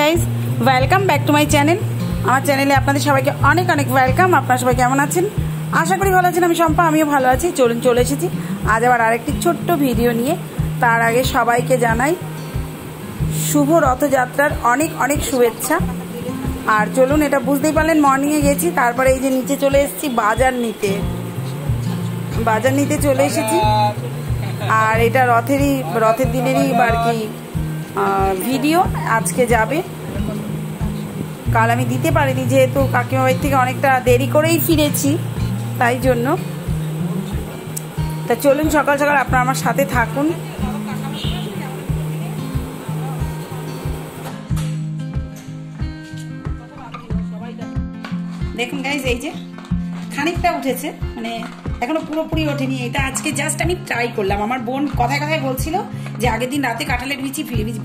Guys, welcome back to my channel. আমার চ্যানেলে আপনাদের সবাইকে অনেক অনেক ওয়েলকাম। আপনারা সবাই কেমন আছেন? আশা করি ভালো আছেন। আমি শম্পা, আমিও ভালো আছি। চলে এসেছি আজ আবার আরেকটি ছোট্ট ভিডিও নিয়ে। তার আগে সবাইকে জানাই শুভ রথযাত্রার অনেক অনেক শুভেচ্ছা। আর চলুন, এটা বুঝতেই পারলেন মর্নিংয়ে গেছি, তারপরে এই যে নিচে চলে এসেছি বাজার নিতে চলে এসেছি। আর এটা রথের দিনেরই আর কি ভিডিও আজকে যাবে। কাল আমি দিতে পারিনি, যেহেতু কাকিমা বাড়ির থেকে অনেকটা দেরি করেই ফিরেছি, তাই জন্য। তা চলুন, সকাল সকাল আপনারা আমার সাথে থাকুন। দেখুন গাইজ, এই যে খানিকটা উঠেছে, মানে এখনো পুরোপুরি ওঠেনি। এটা আজকে জাস্ট আমি ট্রাই করলাম। আমার বোন কথায় কথায় বলছিল যে আগের দিন রাতে কাঁঠালের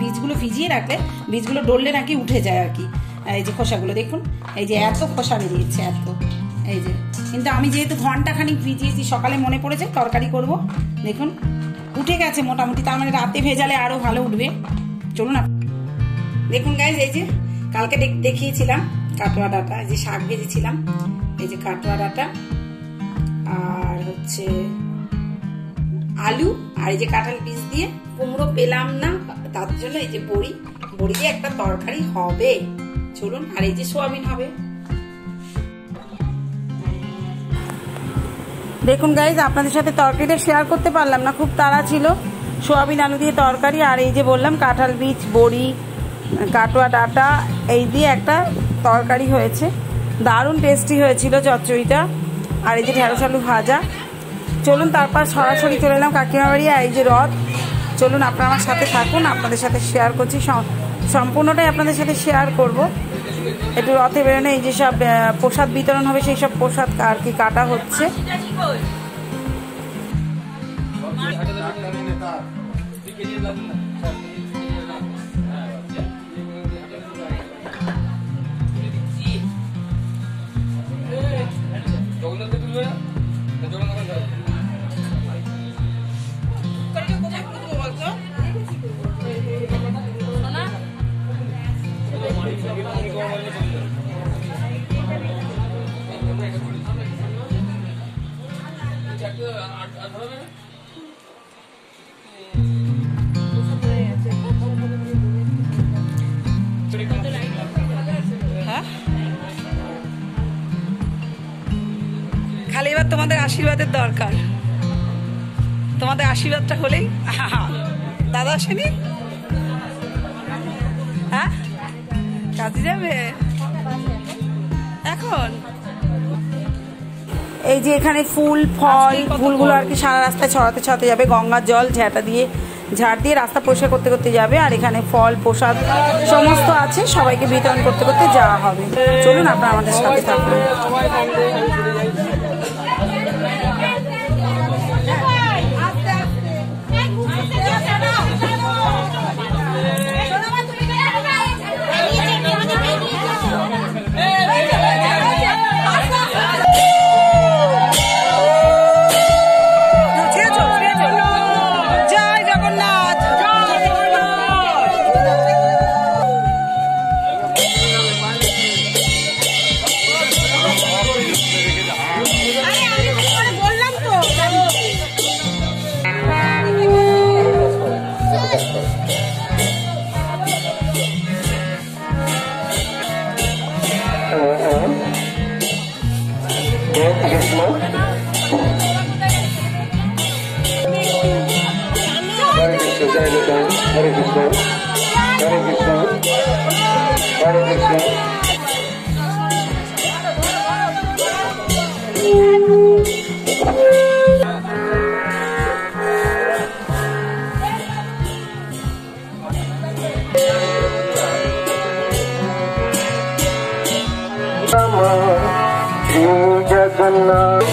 বীজগুলো ভিজিয়ে রাখলে, বীজগুলো ডললে নাকি উঠে যায় আর কি। এই যে খোসাগুলো দেখুন, এই যে এত খোসা বেরিয়েছে, এত। এই যে, কিন্তু আমি যেহেতু ঘন্টাখানিক ভিজিয়েছি, সকালে মনে পড়েছে তরকারি করব, দেখুন উঠে গেছে মোটামুটি। তার মানে রাতে ভেজালে আরো ভালো উঠবে। চলুন দেখুন গাইজ, এই যে কালকে দেখিয়েছিলাম কাটোয়া ডাঁটা, এই যে শাক ভেজেছিলাম, এই যে কাটোয়া ডাঁটা আর হচ্ছে আলু, আর এই যে কাঁঠাল বীজ দিয়ে কুমড়ো পেলাম না, তার জন্য এই যে বড়ি দিয়ে একটা তরকারি হবে। চলুন, আর এই যে সোয়াবিন হবে। দেখুন গাইজ, আপনাদের সাথে তরকারিটা শেয়ার করতে পারলাম না, খুব তাড়া ছিল। সোয়াবিন আলু দিয়ে তরকারি, আর এই যে বললাম কাঁঠাল বীজ, বড়ি, কাটোয়া ডাঁটা, এই দিয়ে একটা তরকারি হয়েছে। দারুণ টেস্টি হয়েছিল চচ্চড়িটা। আর এই যে ঢেঁড়স আলু ভাজা। চলুন, তারপর সরাসরি চলে এলাম কাকিমা বাড়ি। আর এই যে রথ। চলুন, আপনারা আমার সাথে থাকুন, আপনাদের সাথে শেয়ার করছি, সম্পূর্ণটাই আপনাদের সাথে শেয়ার করব। একটু রথে বেরোনো, এই যে সব প্রসাদ বিতরণ হবে, সেই সব প্রসাদ আর কি কাটা হচ্ছে। খালি এবার তোমাদের আশীর্বাদের দরকার। তোমাদের আশীর্বাদটা হলেই। দাদা আসেনি? হ্যাঁ, কাজে যাবে এখন। এই যে এখানে ফুলগুলো আর কি সারা রাস্তায় ছড়াতে যাবে। গঙ্গার জল ঝাড় দিয়ে রাস্তা পরিষ্কার করতে যাবে। আর এখানে ফল প্রসাদ সমস্ত আছে, সবাইকে বিতরণ করতে যাওয়া হবে। চলুন, আপনারা আমাদের সাথে থাকুন। Hare Krishna, Hare Krishna, Hare Krishna. Jagannath.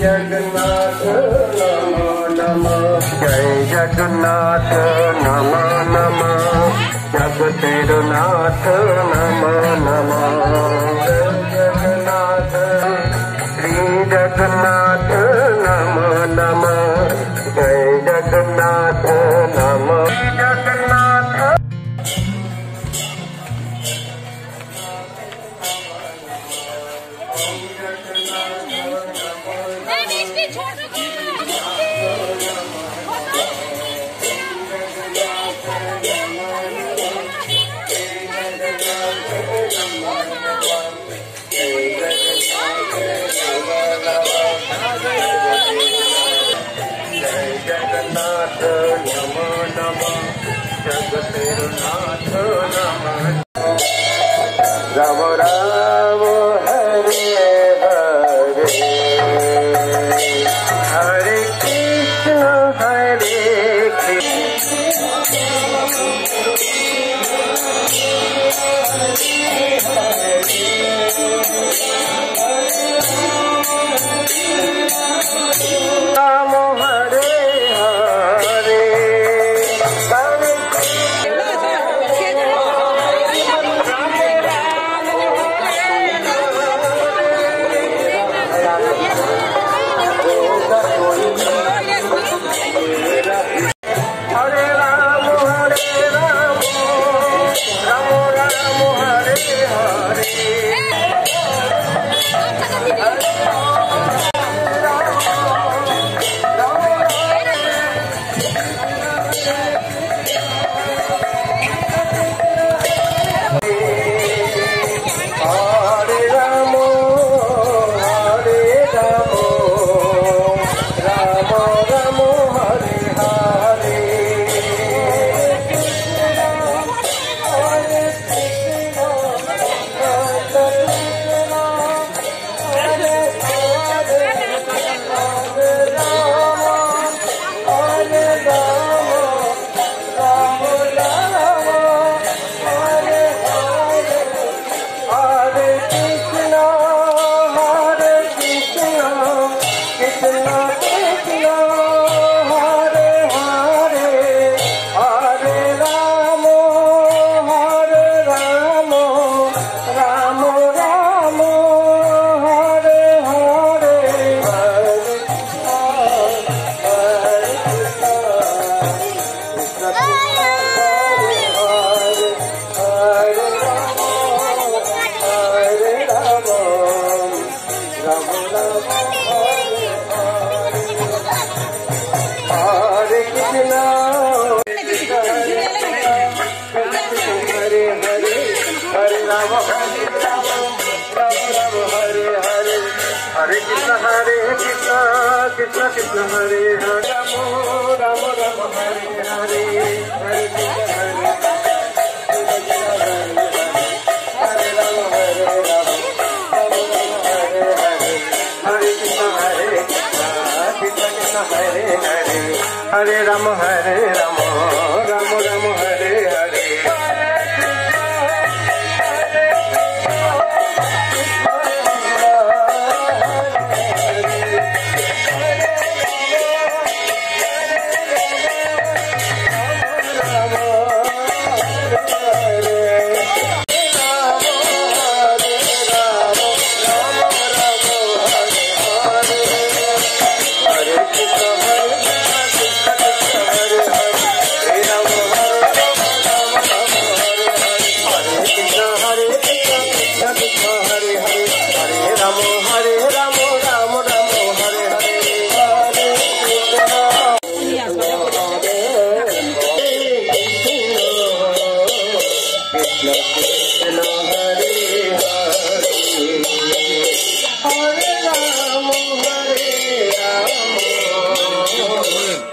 Jagannath नमो नमः जय जगन्नाथ नमो नमः जगतेरनाथ नमो नमः जगन्नाथ श्री जगन्नाथ नमो नमः जय जगन्नाथ नमो जगन्नाथ जगन्नाथ नमो नमः जगतेरनाथ नमः राम राम हरे हरे हरे कृष्ण राम हरे हरे हरे हरे राम राम राम हरे हरे हरे कृष्ण कृष्ण कृष्ण हरे हरे राम राम हरे हरे हरे कृष्ण हरे राम हरे राम हरे कृष्ण हरे हरे हरे राम हरे राम राम राम हरे हरे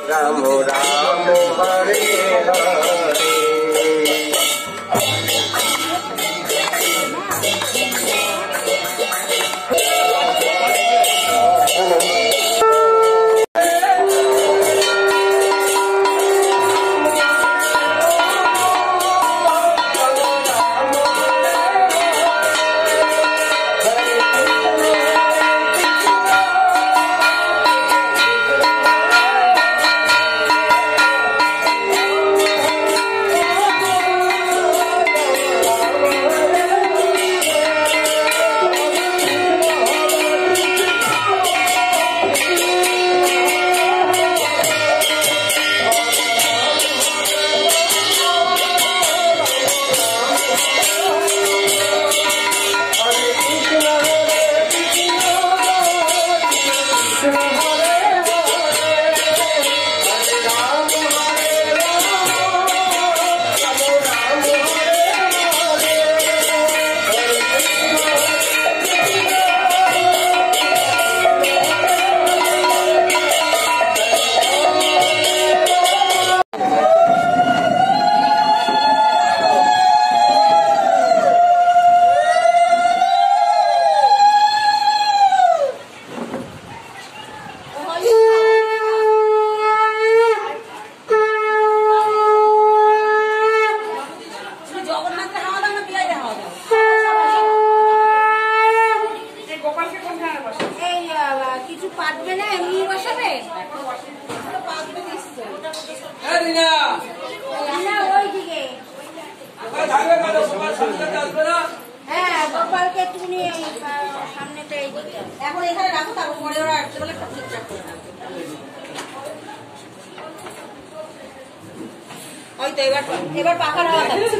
राम राम हरे हरे কিছু পাতবে না, এমনি বসাবে না ওইদিকে। হ্যাঁ, গোপালকে তুমি সামনেটা এইদিকে এখন এখানে রাখো, তারপর পরে ওরা আসতে বলে একটা ঠিকঠাক করে রাখো। ওই তো এবার পাখার হাওয়া খাচ্ছে।